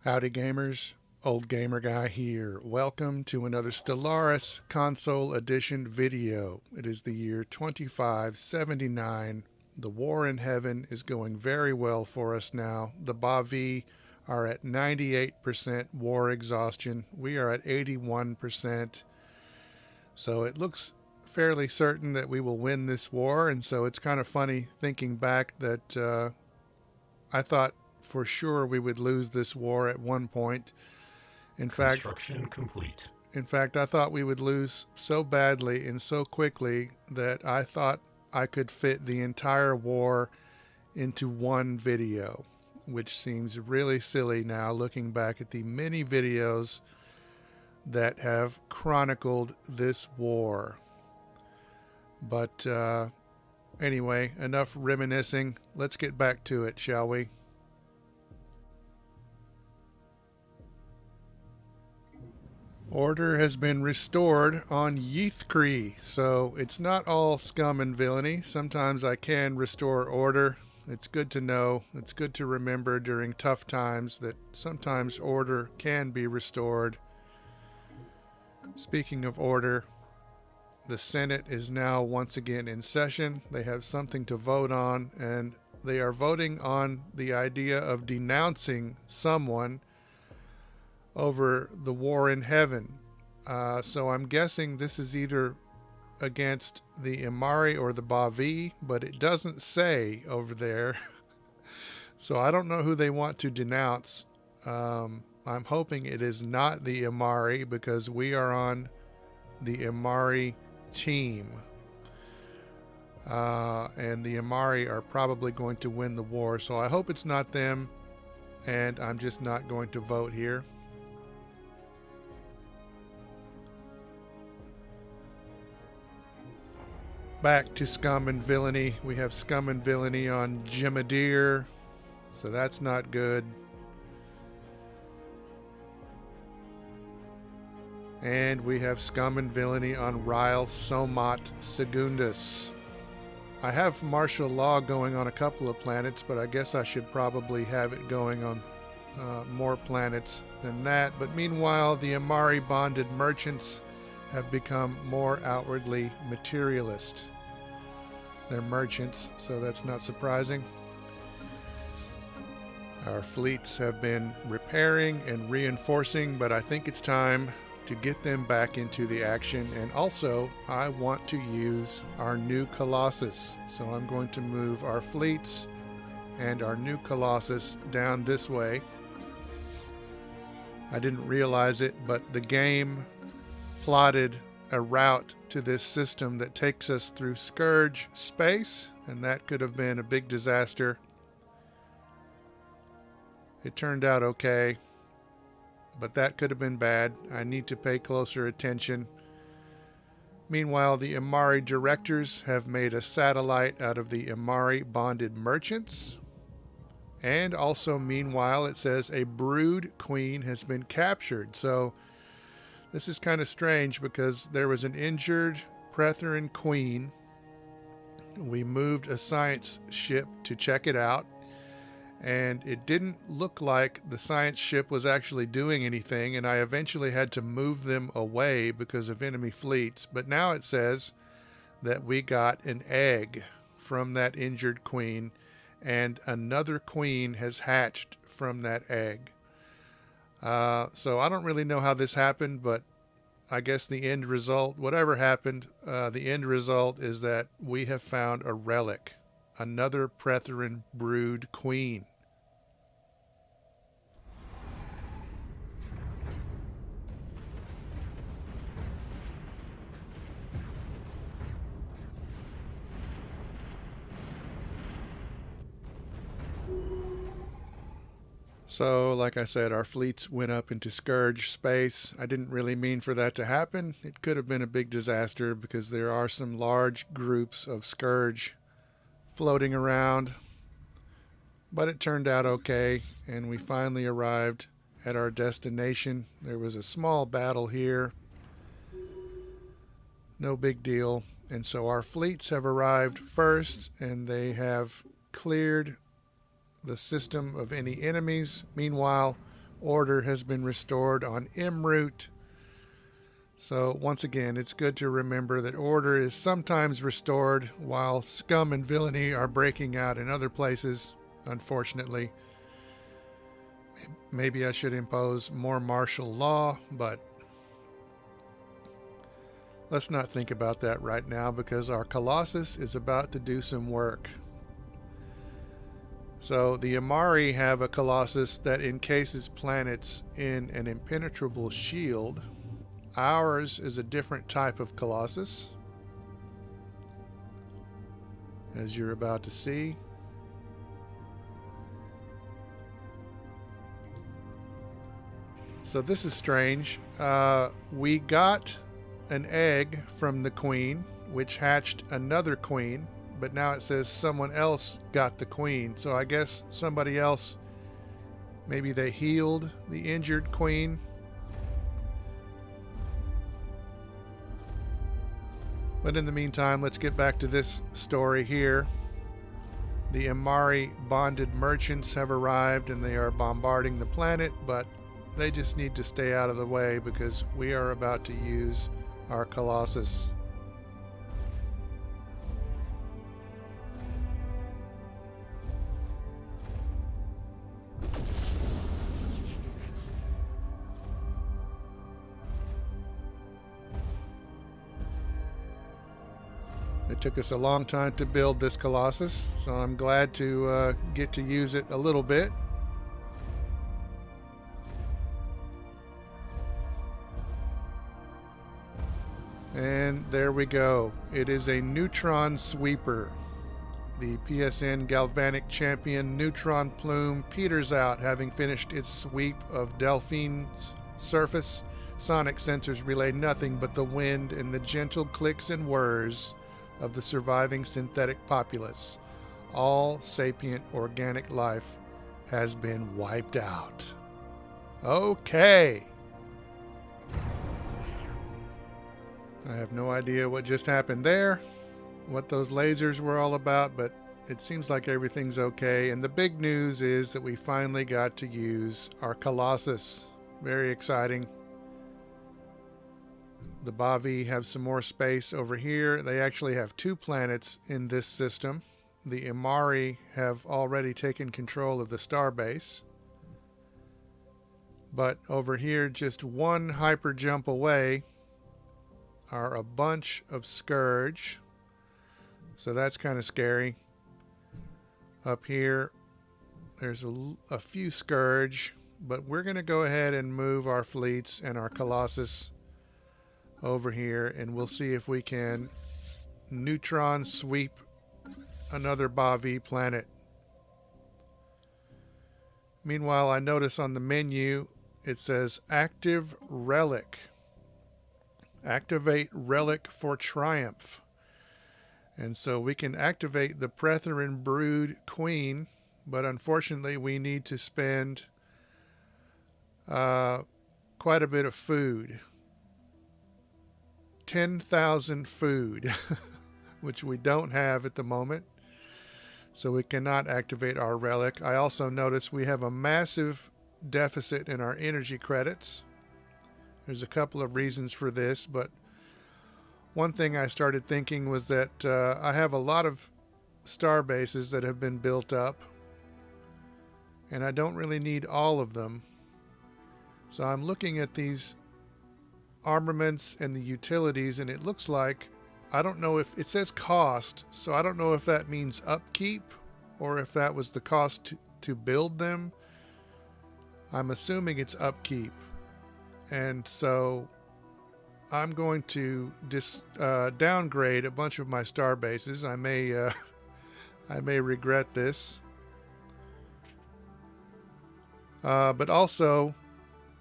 Howdy gamers, Old Gamer Guy here. Welcome to another Stellaris Console Edition video. It is the year 2579. The war in heaven is going very well for us now. The Bavi are at 98% war exhaustion. We are at 81%. So it looks fairly certain that we will win this war, and so it's kind of funny thinking back that I thought for sure we would lose this war at one point. Construction complete. In fact, I thought we would lose so badly and so quickly that I thought I could fit the entire war into one video, which seems really silly now looking back at the many videos that have chronicled this war. But anyway, enough reminiscing. Let's get back to it, shall we? Order has been restored on Yeathcree, so it's not all scum and villainy. Sometimes I can restore order. It's good to know. It's good to remember during tough times that sometimes order can be restored. Speaking of order, the Senate is now once again in session. They have something to vote on, and they are voting on the idea of denouncing someone over the war in heaven. So I'm guessing this is either against the Imari or the Bavi, but it doesn't say over there. So I don't know who they want to denounce. I'm hoping it is not the Imari, because we are on the Imari team. And the Imari are probably going to win the war, so I hope it's not them, and I'm just not going to vote here. Back to scum and villainy. We have scum and villainy on Jimadir, so that's not good. And we have scum and villainy on Ryle Somat Segundus. I have martial law going on a couple of planets, but I guess I should probably have it going on more planets than that. But meanwhile, the Imari bonded merchants have become more outwardly materialist. They're merchants, so that's not surprising. Our fleets have been repairing and reinforcing, but I think it's time to get them back into the action. And also, I want to use our new Colossus. So I'm going to move our fleets and our new Colossus down this way. I didn't realize it, but the game plotted a route to this system that takes us through Scourge space, and that could have been a big disaster. It turned out okay, but that could have been bad. I need to pay closer attention. Meanwhile, the Imari directors have made a satellite out of the Imari bonded merchants. And also, meanwhile, it says a brood queen has been captured. So this is kind of strange because there was an injured Pretheran queen. We moved a science ship to check it out, and it didn't look like the science ship was actually doing anything, and I eventually had to move them away because of enemy fleets. But now it says that we got an egg from that injured queen, and another queen has hatched from that egg. So I don't really know how this happened, but I guess the end result, whatever happened, the end result is that we have found a relic, another Pretheran brood queen. So, like I said, our fleets went up into Scourge space. I didn't really mean for that to happen. It could have been a big disaster because there are some large groups of Scourge floating around. But it turned out okay, and we finally arrived at our destination. There was a small battle here. No big deal. And so our fleets have arrived first, and they have cleared the system of any enemies. Meanwhile, Order has been restored on en route. So once again, it's good to remember that order is sometimes restored while scum and villainy are breaking out in other places, unfortunately. Maybe I should impose more martial law, but let's not think about that right now because our Colossus is about to do some work. So the Amari have a Colossus that encases planets in an impenetrable shield. Ours is a different type of Colossus, as you're about to see. So this is strange. We got an egg from the queen, which hatched another queen, but now it says someone else got the queen. So I guess somebody else, maybe they healed the injured queen. But in the meantime, let's get back to this story here. The Amari bonded merchants have arrived and they are bombarding the planet, but they just need to stay out of the way because we are about to use our Colossus. It took us a long time to build this Colossus, so I'm glad to get to use it a little bit. And there we go. It is a neutron sweeper. The PSN Galvanic Champion neutron plume peters out, having finished its sweep of Delphine's surface. Sonic sensors relay nothing but the wind and the gentle clicks and whirs of the surviving synthetic populace. All sapient organic life has been wiped out. Okay. I have no idea what just happened there, what those lasers were all about, but it seems like everything's okay. And the big news is that we finally got to use our Colossus. Very exciting. The Bavi have some more space over here. They actually have 2 planets in this system. The Amari have already taken control of the starbase. But over here, just 1 hyper jump away, are a bunch of Scourge. So that's kind of scary. Up here, there's a few Scourge, but we're going to go ahead and move our fleets and our Colossus over here, and we'll see if we can neutron sweep another Bavi planet. Meanwhile, I notice on the menu it says active relic. Activate relic for triumph. And so we can activate the Pretherin Brood Queen, but unfortunately we need to spend quite a bit of food. 10,000 food, which we don't have at the moment. So we cannot activate our relic. I also notice we have a massive deficit in our energy credits. There's a couple of reasons for this, but one thing I started thinking was that I have a lot of star bases that have been built up, and I don't really need all of them. So I'm looking at these armaments and the utilities, and it looks like, I don't know if it says cost, so I don't know if that means upkeep or if that was the cost to build them. I'm assuming it's upkeep. And so I'm going to downgrade a bunch of my star bases. I may regret this. But also,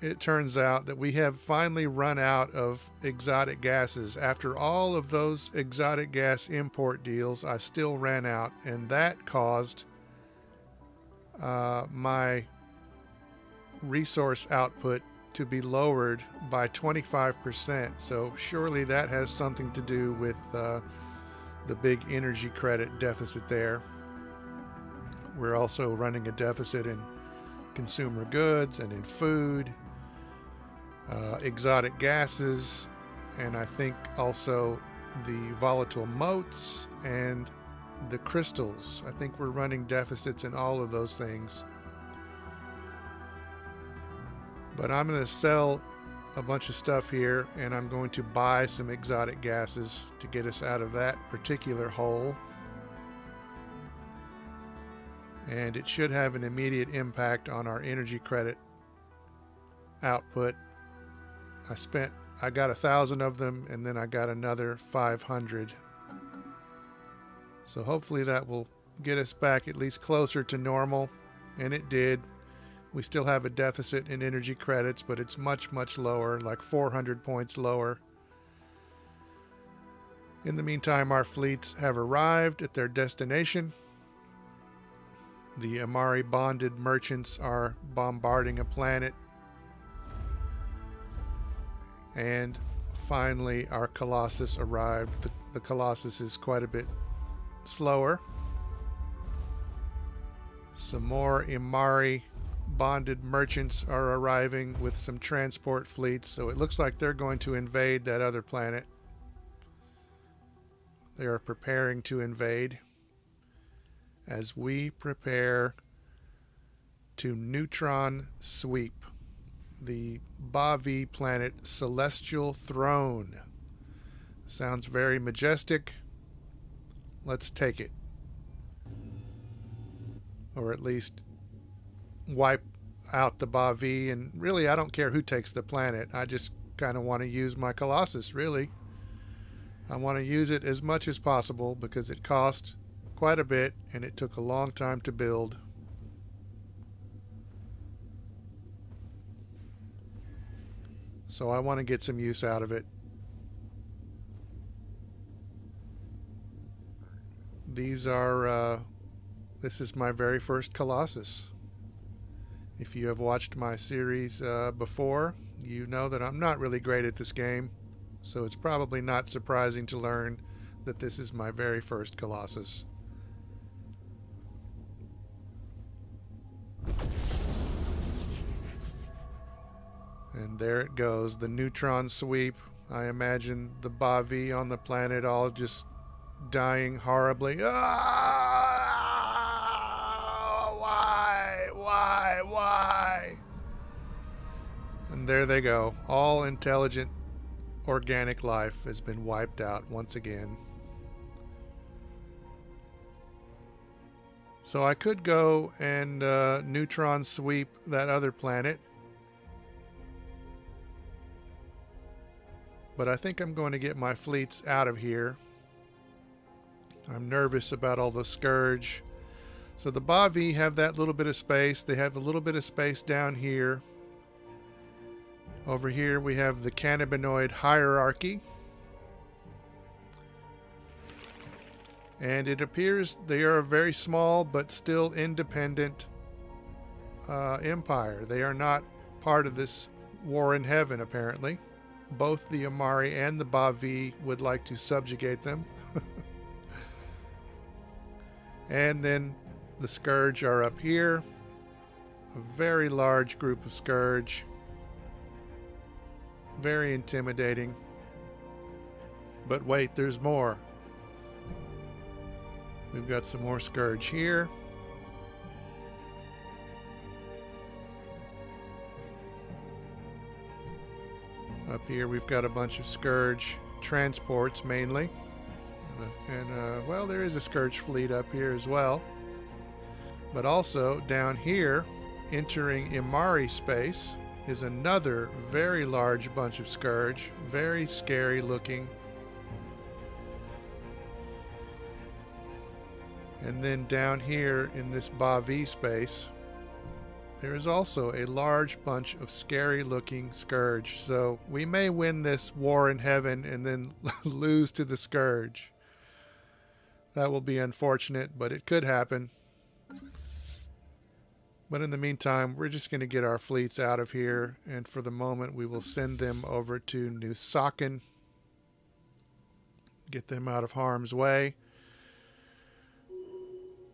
it turns out that we have finally run out of exotic gases. After all of those exotic gas import deals, I still ran out, and that caused my resource output to be lowered by 25%. So surely that has something to do with the big energy credit deficit there. We're also running a deficit in consumer goods and in food, exotic gases, and I think also the volatile motes and the crystals. I think we're running deficits in all of those things. But I'm going to sell a bunch of stuff here, and I'm going to buy some exotic gases to get us out of that particular hole. And it should have an immediate impact on our energy credit output. I got 1,000 of them, and then I got another 500. So hopefully that will get us back at least closer to normal, and it did. We still have a deficit in energy credits, but it's much, much lower, like 400 points lower. In the meantime, our fleets have arrived at their destination. The Amari bonded merchants are bombarding a planet. And finally, our Colossus arrived. The Colossus is quite a bit slower. Some more Amari bonded merchants are arriving with some transport fleets, so it looks like they're going to invade that other planet. They are preparing to invade as we prepare to neutron sweep the Bavi planet Celestial Throne. Sounds very majestic. Let's take it. Or at least wipe out the Bavi. And really, I don't care who takes the planet. I just kind of want to use my Colossus, really. I want to use it as much as possible because it cost quite a bit and it took a long time to build. So I want to get some use out of it. This is my very first Colossus. If you have watched my series before, you know that I'm not really great at this game, so it's probably not surprising to learn that this is my very first Colossus. And there it goes, the neutron sweep. I imagine the Bavi on the planet all just dying horribly. Why? And there they go. All intelligent organic life has been wiped out once again. So I could go and neutron sweep that other planet. But I think I'm going to get my fleets out of here. I'm nervous about all the Scourge. So the Bavi have that little bit of space. They have a little bit of space down here. Over here we have the cannabinoid hierarchy. And it appears they are a very small but still independent empire. They are not part of this war in heaven, apparently. Both the Amari and the Bavi would like to subjugate them. And then the Scourge are up here. A very large group of Scourge. Very intimidating. But wait, there's more. We've got some more Scourge here. Up here we've got a bunch of Scourge transports mainly. And well, there is a Scourge fleet up here as well. But also down here, entering Imari space, is another very large bunch of Scourge. Very scary looking. And then down here in this Bavi space, there is also a large bunch of scary looking Scourge. So we may win this war in heaven and then lose to the Scourge. That will be unfortunate, but it could happen. But in the meantime, we're just going to get our fleets out of here. And for the moment, we will send them over to Nusakan. Get them out of harm's way.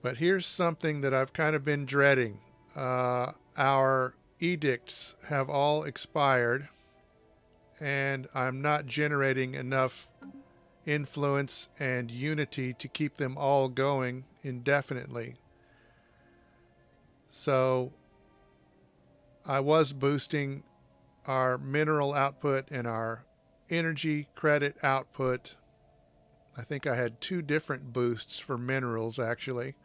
But here's something that I've kind of been dreading. our edicts have all expired, and I'm not generating enough influence and unity to keep them all going indefinitely. So I was boosting our mineral output and our energy credit output. I think I had 2 different boosts for minerals, actually.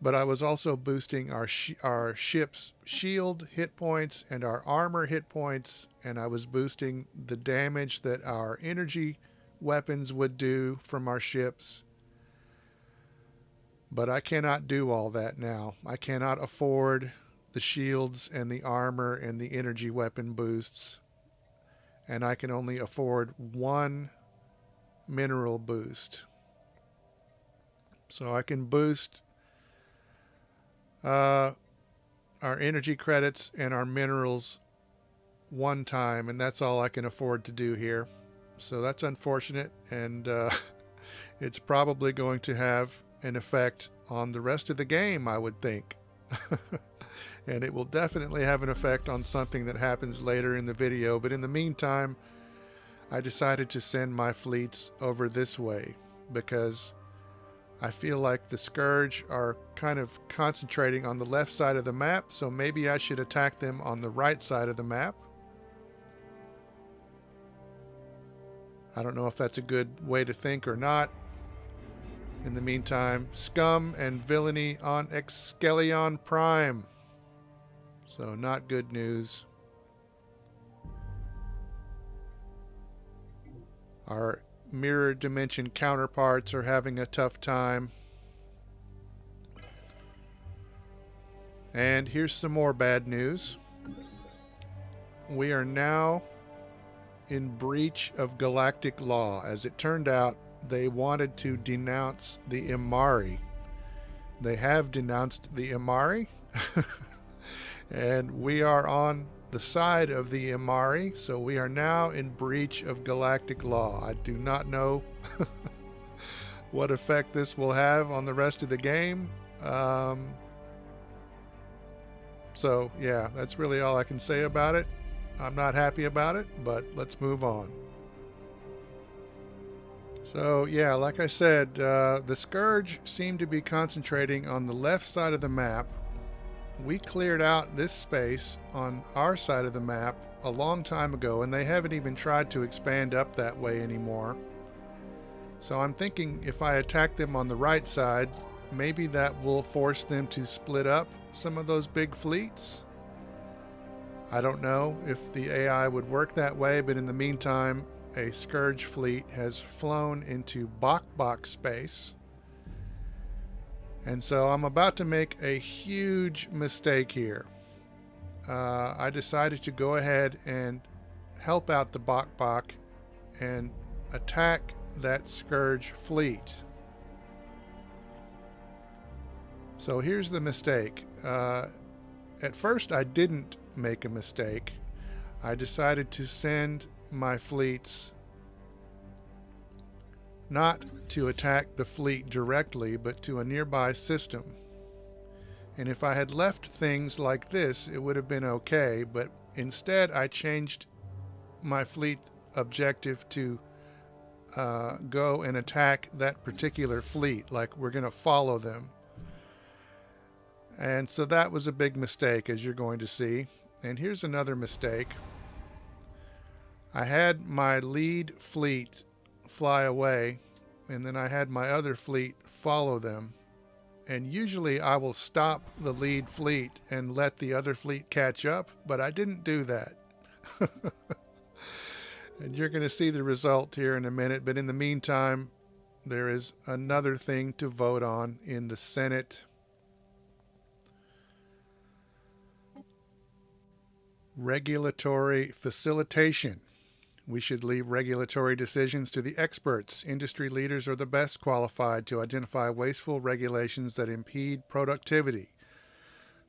But I was also boosting our ship's shield hit points and our armor hit points, and I was boosting the damage that our energy weapons would do from our ships. But I cannot do all that now. I cannot afford the shields and the armor and the energy weapon boosts, and I can only afford 1 mineral boost. So I can boost our energy credits and our minerals 1 time, and that's all I can afford to do here. So that's unfortunate, and it's probably going to have an effect on the rest of the game, I would think. And it will definitely have an effect on something that happens later in the video, but in the meantime, I decided to send my fleets over this way because I feel like the Scourge are kind of concentrating on the left side of the map, so maybe I should attack them on the right side of the map. I don't know if that's a good way to think or not. In the meantime, scum and villainy on Excelion Prime. So not good news. Our mirror dimension counterparts are having a tough time. And here's some more bad news. We are now in breach of galactic law. As it turned out, they wanted to denounce the Imari. They have denounced the Imari. And we are on the side of the Imari, so we are now in breach of galactic law. I do not know what effect this will have on the rest of the game. So yeah, that's really all I can say about it. I'm not happy about it, but let's move on. So yeah, like I said, the Scourge seemed to be concentrating on the left side of the map. We cleared out this space on our side of the map a long time ago, and they haven't even tried to expand up that way anymore. So I'm thinking if I attack them on the right side, maybe that will force them to split up some of those big fleets. I don't know if the AI would work that way, but in the meantime, a Scourge fleet has flown into Bok space. And so I'm about to make a huge mistake here. I decided to go ahead and help out the Bok and attack that Scourge fleet. So here's the mistake. At first I didn't make a mistake. I decided to send my fleets not to attack the fleet directly, but to a nearby system. And if I had left things like this, it would have been okay, but instead I changed my fleet objective to go and attack that particular fleet, like we're going to follow them. And so that was a big mistake, as you're going to see. And here's another mistake. I had my lead fleet fly away, and then I had my other fleet follow them. And usually I will stop the lead fleet and let the other fleet catch up, but I didn't do that. And you're going to see the result here in a minute, but in the meantime, there is another thing to vote on in the Senate. Regulatory facilitation. We should leave regulatory decisions to the experts. Industry leaders are the best qualified to identify wasteful regulations that impede productivity.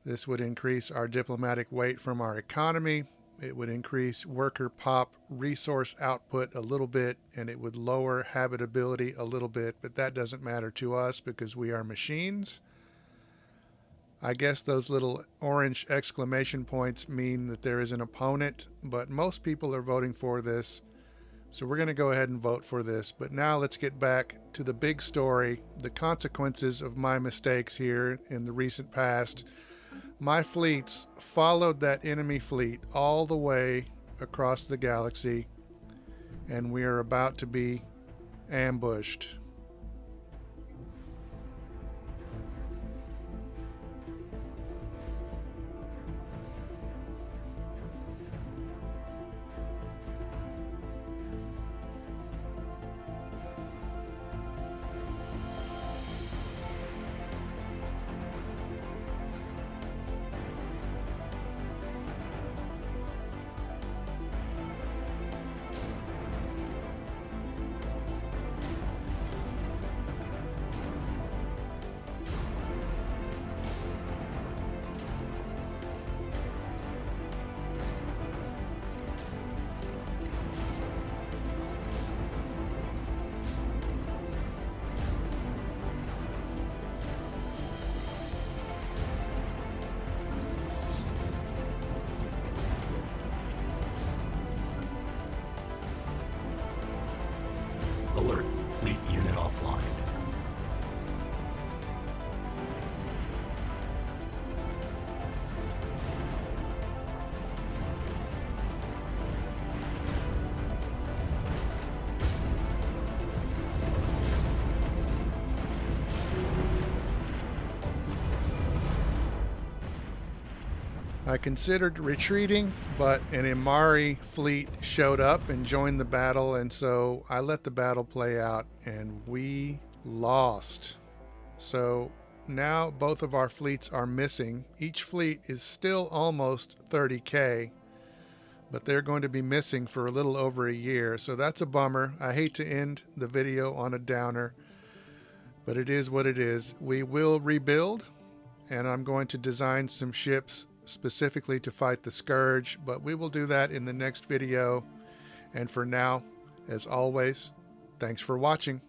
This would increase our diplomatic weight from our economy. It would increase worker pop resource output a little bit, and it would lower habitability a little bit, but that doesn't matter to us because we are machines. I guess those little orange exclamation points mean that there is an opponent, but most people are voting for this. So we're going to go ahead and vote for this. But now let's get back to the big story, the consequences of my mistakes here in the recent past. My fleets followed that enemy fleet all the way across the galaxy, and we are about to be ambushed. Alert. Fleet unit offline. I considered retreating, but an Imari fleet showed up and joined the battle, and so I let the battle play out, and we lost. So now both of our fleets are missing. Each fleet is still almost 30K, but they're going to be missing for a little over a year, so that's a bummer. I hate to end the video on a downer, but it is what it is. We will rebuild, and I'm going to design some ships specifically to fight the Scourge, but we will do that in the next video. And for now, as always, thanks for watching.